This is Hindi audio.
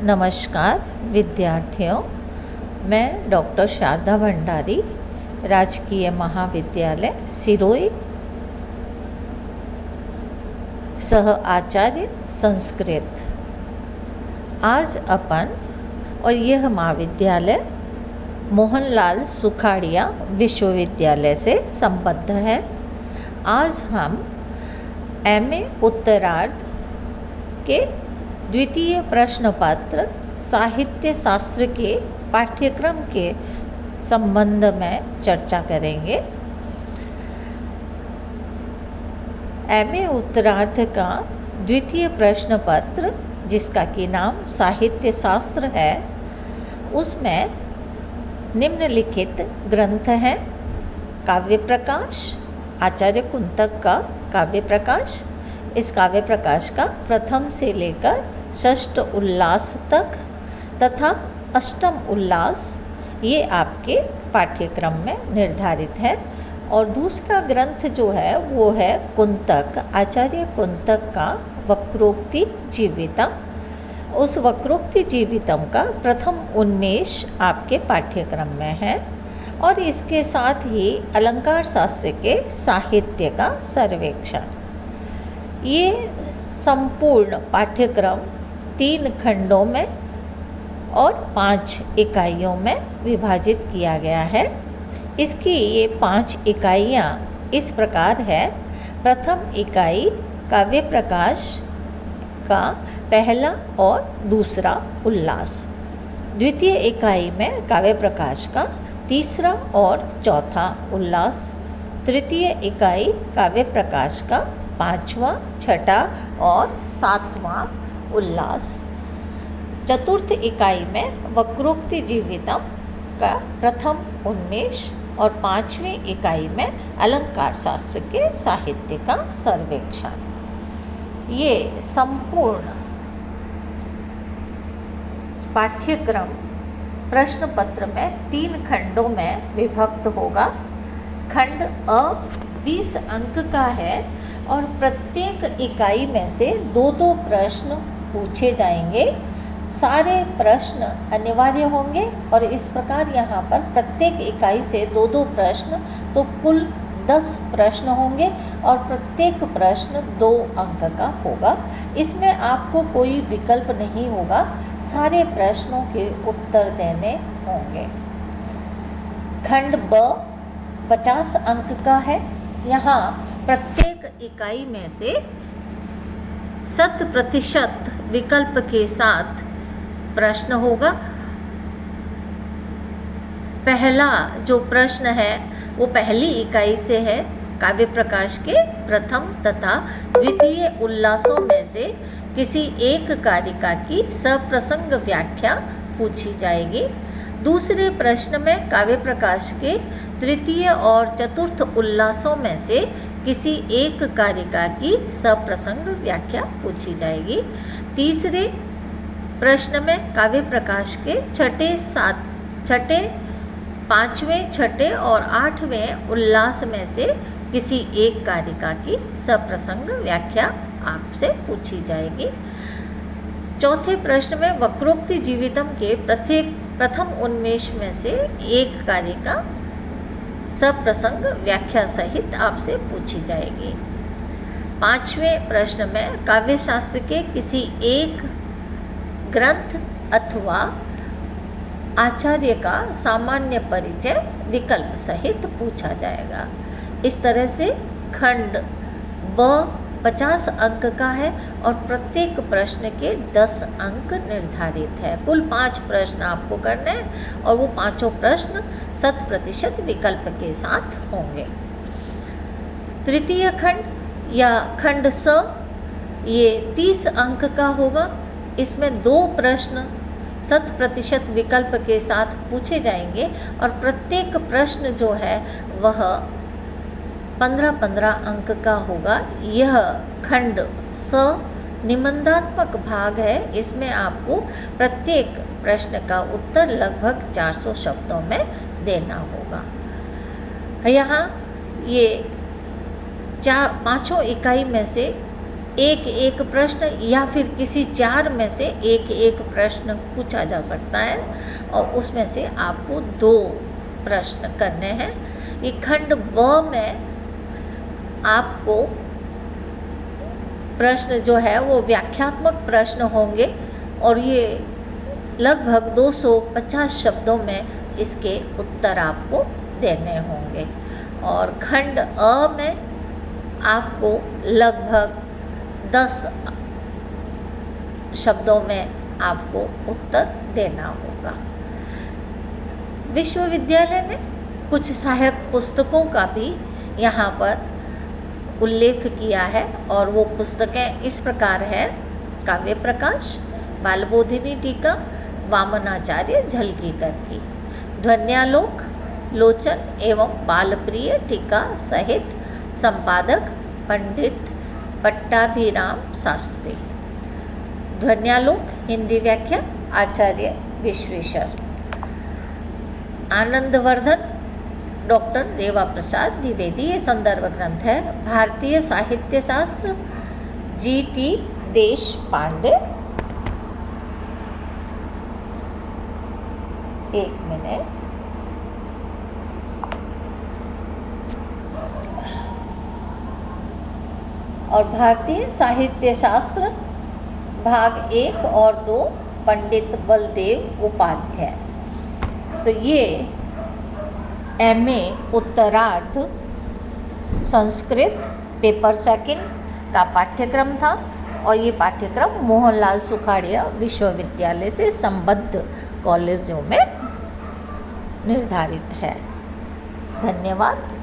नमस्कार विद्यार्थियों, मैं डॉक्टर शारदा भंडारी, राजकीय महाविद्यालय सिरोही, सह आचार्य संस्कृत। आज अपन और यह महाविद्यालय मोहनलाल सुखाड़िया विश्वविद्यालय से संबद्ध है। आज हम एमए उत्तरार्ध के द्वितीय प्रश्न पत्र साहित्य शास्त्र के पाठ्यक्रम के संबंध में चर्चा करेंगे। एमए उत्तरार्ध का द्वितीय प्रश्न पत्र, जिसका कि नाम साहित्य शास्त्र है, उसमें निम्नलिखित ग्रंथ हैं। काव्य प्रकाश, आचार्य कुंतक का काव्य प्रकाश। इस काव्य प्रकाश का प्रथम से लेकर षष्ठ उल्लास तक तथा अष्टम उल्लास ये आपके पाठ्यक्रम में निर्धारित है। और दूसरा ग्रंथ जो है वो है कुंतक, आचार्य कुंतक का वक्रोक्ति जीवितम। उस वक्रोक्ति जीवितम का प्रथम उन्मेष आपके पाठ्यक्रम में है। और इसके साथ ही अलंकार शास्त्र के साहित्य का सर्वेक्षण। ये संपूर्ण पाठ्यक्रम 3 खंडों में और 5 इकाइयों में विभाजित किया गया है। इसकी ये 5 इकाइयाँ इस प्रकार है। प्रथम इकाई काव्य प्रकाश का पहला और दूसरा उल्लास। द्वितीय इकाई में काव्य प्रकाश का तीसरा और चौथा उल्लास। तृतीय इकाई काव्य प्रकाश का 5वां, 6ठा और 7वां उल्लास। चतुर्थ इकाई में वक्रोक्ति जीवितम का प्रथम उन्मेष और 5वीं इकाई में अलंकार शास्त्र के साहित्य का सर्वेक्षण। ये संपूर्ण पाठ्यक्रम प्रश्न पत्र में 3 खंडों में विभक्त होगा। खंड अ 20 अंक का है और प्रत्येक इकाई में से 2-2 प्रश्न पूछे जाएंगे। सारे प्रश्न अनिवार्य होंगे और इस प्रकार यहाँ पर प्रत्येक इकाई से 2-2 प्रश्न, तो कुल 10 प्रश्न होंगे और प्रत्येक प्रश्न 2 अंक का होगा। इसमें आपको कोई विकल्प नहीं होगा, सारे प्रश्नों के उत्तर देने होंगे। खंड ब 50 अंक का है। यहाँ प्रत्येक इकाई में से 100% विकल्प के साथ प्रश्न होगा। पहला जो प्रश्न है वो पहली इकाई से है। काव्य प्रकाश के प्रथम तथा द्वितीय उल्लासों में से किसी एक कारिका की सप्रसंग व्याख्या पूछी जाएगी। दूसरे प्रश्न में काव्य प्रकाश के तृतीय और चतुर्थ उल्लासों में से किसी एक कारिका की सप्रसंग व्याख्या पूछी जाएगी। तीसरे प्रश्न में काव्य प्रकाश के छठे, 5वें, 6ठे और 8वें उल्लास में से किसी एक कारिका की सप्रसंग व्याख्या आपसे पूछी जाएगी। चौथे प्रश्न में वक्रोक्ति जीवितम के प्रथम उन्मेष में से एक कारिका सप्रसंग व्याख्या सहित आपसे पूछी जाएगी। 5वें प्रश्न में काव्य शास्त्र के किसी एक ग्रंथ अथवा आचार्य का सामान्य परिचय विकल्प सहित पूछा जाएगा। इस तरह से खंड ब 50 अंक का है और प्रत्येक प्रश्न के 10 अंक निर्धारित है। कुल 5 प्रश्न आपको करने हैं और वो 5 प्रश्न 100% विकल्प के साथ होंगे। तृतीय खंड या खंड स ये 30 अंक का होगा। इसमें 2 प्रश्न 100% विकल्प के साथ पूछे जाएंगे और प्रत्येक प्रश्न जो है वह 15-15 अंक का होगा। यह खंड स निबंधात्मक भाग है। इसमें आपको प्रत्येक प्रश्न का उत्तर लगभग 400 शब्दों में देना होगा। यहाँ ये 5 इकाई में से एक एक प्रश्न या फिर किसी 4 में से एक एक प्रश्न पूछा जा सकता है और उसमें से आपको 2 प्रश्न करने हैं। ये खंड ब में आपको प्रश्न जो है वो व्याख्यात्मक प्रश्न होंगे और ये लगभग 250 शब्दों में इसके उत्तर आपको देने होंगे। और खंड अ में आपको लगभग 10 शब्दों में आपको उत्तर देना होगा। विश्वविद्यालय ने कुछ सहायक पुस्तकों का भी यहाँ पर उल्लेख किया है और वो पुस्तकें इस प्रकार है: काव्य प्रकाश, बालबोधिनी टीका, वामनाचार्य झलकीकर की, ध्वन्यालोक, लोचन एवं बालप्रिय टीका सहित संपादक पंडित पट्टाभिराम शास्त्री। ध्वन्यालोक हिंदी व्याख्या आचार्य विश्वेश्वर। आनंदवर्धन डॉक्टर रेवा प्रसाद द्विवेदी। ये संदर्भ ग्रंथ है भारतीय साहित्य शास्त्र, G.T. देशपांडे। 1 मिनट। और भारतीय साहित्य शास्त्र भाग 1 और 2 पंडित बलदेव उपाध्याय। तो ये MA उत्तरार्ध संस्कृत पेपर 2 का पाठ्यक्रम था और ये पाठ्यक्रम मोहनलाल सुखाड़िया विश्वविद्यालय से संबद्ध कॉलेजों में निर्धारित है। धन्यवाद।